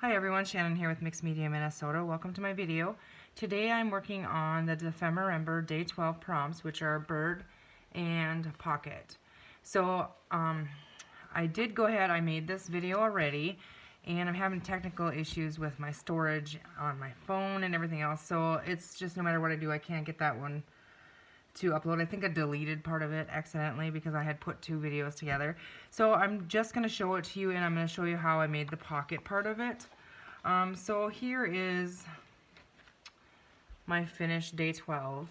Hi everyone, Shannon here with Mixed Media Minnesota. Welcome to my video. Today I'm working on the Ephemerimber Day 12 prompts, which are bird and pocket. So I did go ahead, I made this video already, and I'm having technical issues with my storage on my phone and everything else. So it's just no matter what I do, I can't get that one to upload. I think I deleted part of it accidentally because I had put two videos together. So I'm just going to show it to you, and I'm going to show you how I made the pocket part of it. So here is my finished Day 12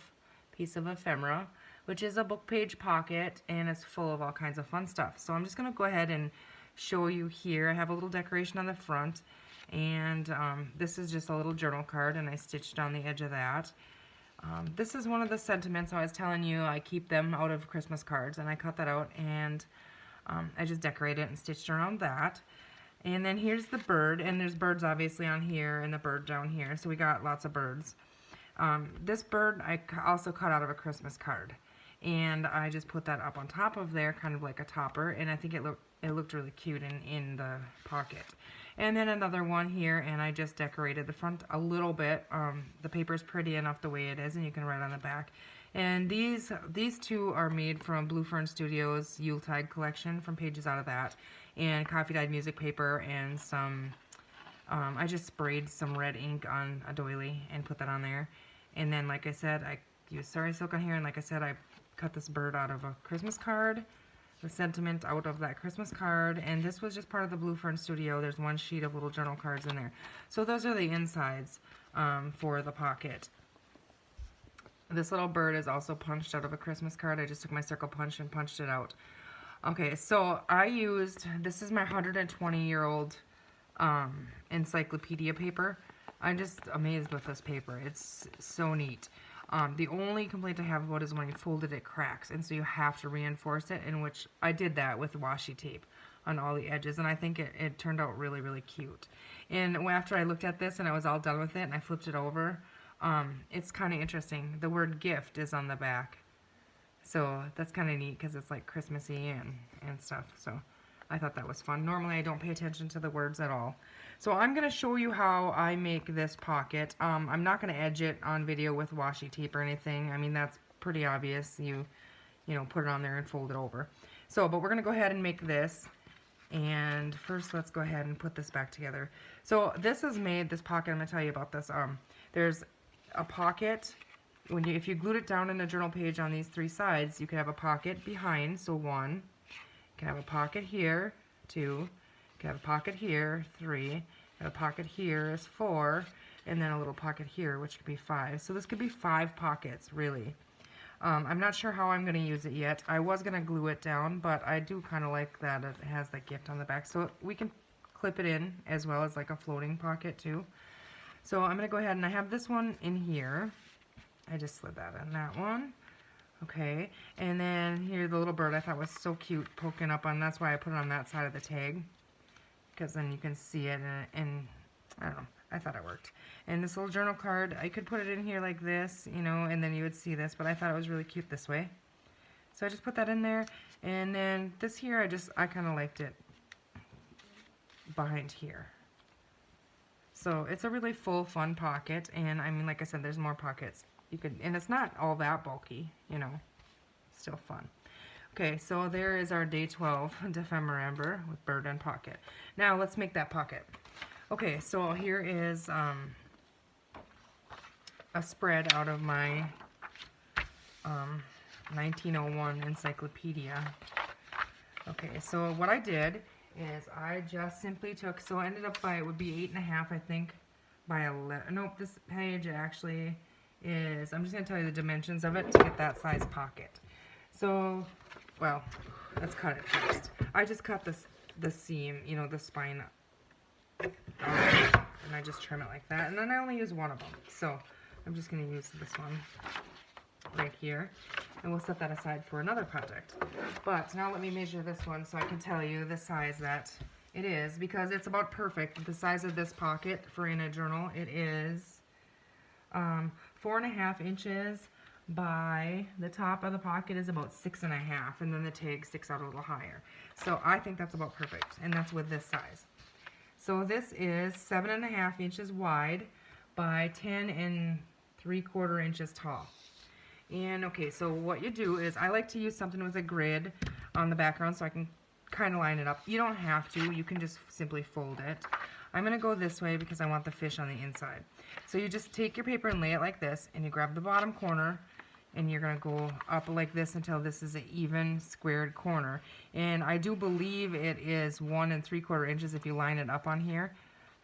piece of ephemera, which is a book page pocket, and it's full of all kinds of fun stuff. So I'm just going to go ahead and show you here. I have a little decoration on the front, and this is just a little journal card, and I stitched on the edge of that. This is one of the sentiments I was telling you. I keep them out of Christmas cards, and I cut that out, and I just decorated it and stitched around that. And then here's the bird, and there's birds obviously on here and the bird down here, so we got lots of birds. This bird I also cut out of a Christmas card, and I just put that up on top of there, kind of like a topper, and I think it looked really cute in the pocket. And then another one here, and I just decorated the front a little bit. The paper's pretty enough the way it is, and you can write on the back. And these two are made from Blue Fern Studios Yuletide collection, from pages out of that, and coffee dyed music paper, and some I just sprayed some red ink on a doily and put that on there. And then, like I said, I used Sorry Silk on here, and like I said, I cut this bird out of a Christmas card, the sentiment out of that Christmas card, and this was just part of the Blue Fern Studio. There's one sheet of little journal cards in there. So those are the insides for the pocket. This little bird is also punched out of a Christmas card. I just took my circle punch and punched it out. Okay, so I used, this is my 120-year-old encyclopedia paper. I'm just amazed with this paper. It's so neat. The only complaint I have about it is when you fold it, it cracks, and so you have to reinforce it, in which I did that with washi tape on all the edges, and I think it turned out really, really cute. And after I looked at this and I was all done with it and I flipped it over, it's kind of interesting. The word gift is on the back. So that's kind of neat because it's like Christmassy and stuff. So I thought that was fun. Normally I don't pay attention to the words at all. So I'm going to show you how I make this pocket. I'm not going to edge it on video with washi tape or anything. I mean, that's pretty obvious. You know, put it on there and fold it over. So, but we're going to go ahead and make this. And first, let's go ahead and put this back together. So this is made, this pocket, I'm going to tell you about this. There's a pocket. If you glued it down in a journal page on these three sides, you could have a pocket behind, so 1. You can have a pocket here, 2. You can have a pocket here, 3. And a pocket here is 4, and then a little pocket here, which could be 5. So this could be 5 pockets, really. I'm not sure how I'm going to use it yet. I was going to glue it down, but I do kind of like that it has that gift on the back. So we can clip it in as well as like a floating pocket too. So I'm going to go ahead, and I have this one in here. I just slid that in that one. Okay, and then here the little bird I thought was so cute poking up on, that's why I put it on that side of the tag, because then you can see it, and I don't know, I thought it worked. And this little journal card, I could put it in here like this, you know, and then you would see this, but I thought it was really cute this way. So I just put that in there, and then this here, I kind of liked it behind here. So it's a really full, fun pocket, and I mean, like I said, there's more pockets. You could, and it's not all that bulky, you know, still fun. Okay, so there is our Day 12 Ephemerimber with bird and pocket. Now let's make that pocket. Okay, so here is a spread out of my 1901 encyclopedia. Okay, so what I did is I just simply took, so it ended up by, it would be 8.5, I think, by 11. Nope, this page actually is, I'm just going to tell you the dimensions of it to get that size pocket. So, well, let's cut it first. I just cut the seam, you know, the spine, and I just trim it like that. And then I only use one of them. So I'm just going to use this one right here, and we'll set that aside for another project. But now let me measure this one so I can tell you the size that it is, because it's about perfect. The size of this pocket for in a journal, it is 4.5 inches by, the top of the pocket is about 6.5, and then the tag sticks out a little higher. So I think that's about perfect, and that's with this size. So this is 7.5 inches wide by 10 3/4 inches tall. And okay, so what you do is, I like to use something with a grid on the background so I can kind of line it up. You don't have to, you can just simply fold it. I'm going to go this way because I want the fish on the inside. So you just take your paper and lay it like this, and you grab the bottom corner, and you're going to go up like this until this is an even squared corner. And I do believe it is 1 3/4 inches if you line it up on here.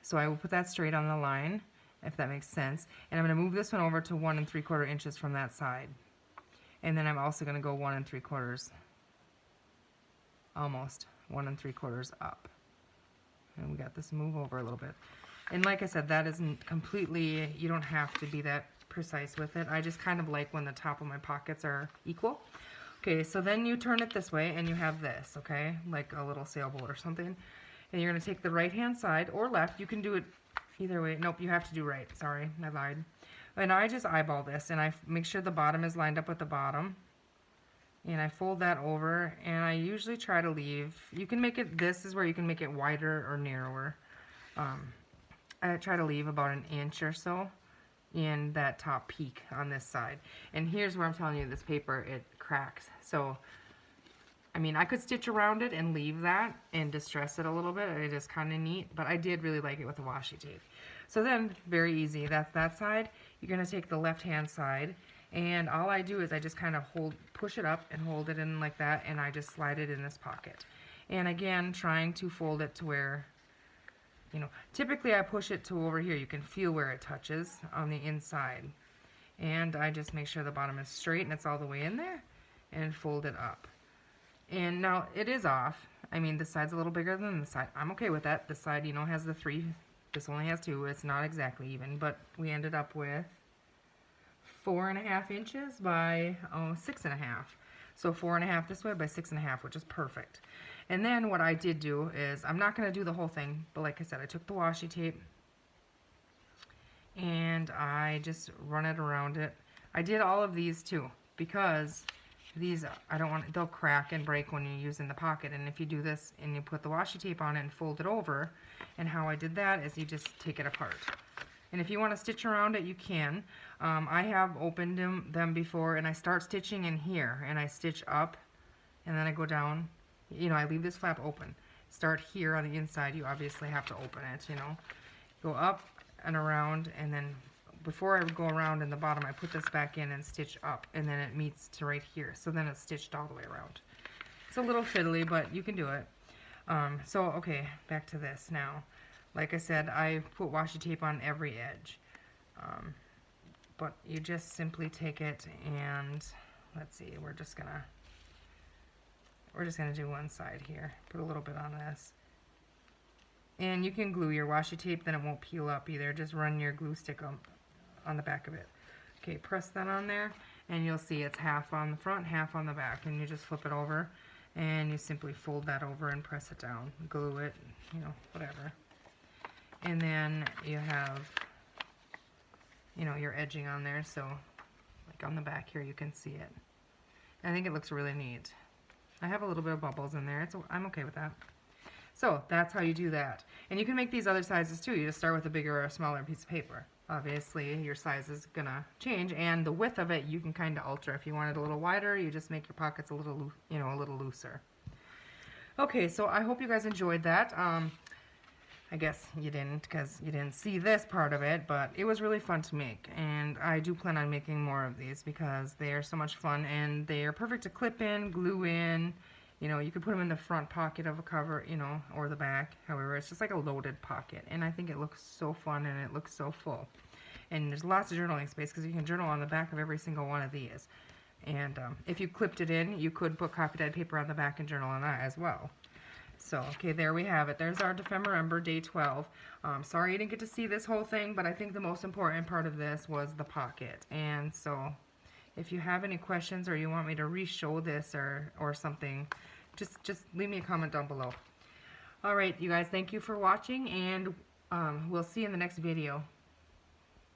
So I will put that straight on the line, if that makes sense. And I'm going to move this one over to 1 3/4 inches from that side. And then I'm also going to go 1 3/4, almost 1 3/4 up. And we got this move over a little bit. And like I said, that isn't completely, you don't have to be that precise with it. I just kind of like when the top of my pockets are equal. Okay, so then you turn it this way and you have this, okay, like a little sailboat or something. And you're going to take the right hand side or left. You can do it either way. Nope, you have to do right. Sorry, I lied. And I just eyeball this, and I make sure the bottom is lined up with the bottom. And I fold that over, and I usually try to leave, you can make it, this is where you can make it wider or narrower. I try to leave about 1 inch or so in that top peak on this side. And here's where I'm telling you, this paper, it cracks. So, I mean, I could stitch around it and leave that and distress it a little bit. It is kind of neat, but I did really like it with the washi tape. So then, very easy, that's that side. You're going to take the left-hand side, and all I do is I just kind of push it up and hold it in like that, and I just slide it in this pocket. And again, trying to fold it to where, you know, typically I push it to over here. You can feel where it touches on the inside. And I just make sure the bottom is straight and it's all the way in there, and fold it up. And now it is off. I mean, this side's a little bigger than the side. I'm okay with that. This side, you know, has the 3. This only has 2. It's not exactly even, but we ended up with 4.5 inches by 6.5. So 4.5 this way by 6.5, which is perfect. And then what I did do is, I'm not going to do the whole thing, but like I said, I took the washi tape and I just run it around it. I did all of these too, because these, I don't want, they'll crack and break when you use in the pocket. And if you do this and you put the washi tape on it and fold it over, and how I did that is you just take it apart. And if you want to stitch around it, you can. I have opened them before, and I start stitching in here, and I stitch up, and then I go down. You know, I leave this flap open. Start here on the inside. You obviously have to open it, you know. Go up and around, and then before I go around in the bottom, I put this back in and stitch up, and then it meets to right here. So then it's stitched all the way around. It's a little fiddly, but you can do it. So, okay, back to this now. Like I said, I put washi tape on every edge. But you just simply take it and, let's see, we're just gonna do one side here. Put a little bit on this. And you can glue your washi tape, then it won't peel up either. Just run your glue stick on the back of it. Okay, press that on there, and you'll see it's half on the front, half on the back. And you just flip it over, and you simply fold that over and press it down. Glue it, you know, whatever. And then you have, you know, your edging on there, so like on the back here you can see it. I think it looks really neat. I have a little bit of bubbles in there. I'm okay with that. So that's how you do that. And you can make these other sizes too. You just start with a bigger or a smaller piece of paper. Obviously your size is gonna change, and the width of it you can kind of alter. If you want it a little wider, you just make your pockets a little, you know, a little looser. Okay, so I hope you guys enjoyed that. I guess you didn't, because you didn't see this part of it, but it was really fun to make, and I do plan on making more of these because they are so much fun, and they are perfect to clip in, glue in. You know, you could put them in the front pocket of a cover, you know, or the back. However, it's just like a loaded pocket, and I think it looks so fun, and it looks so full. And there's lots of journaling space because you can journal on the back of every single one of these. And if you clipped it in, you could put copy dyed paper on the back and journal on that as well. So, okay, there we have it. There's our December Day 12. Sorry you didn't get to see this whole thing, but I think the most important part of this was the pocket. And so, if you have any questions or you want me to re-show this or something, just leave me a comment down below. Alright, you guys, thank you for watching, and we'll see you in the next video.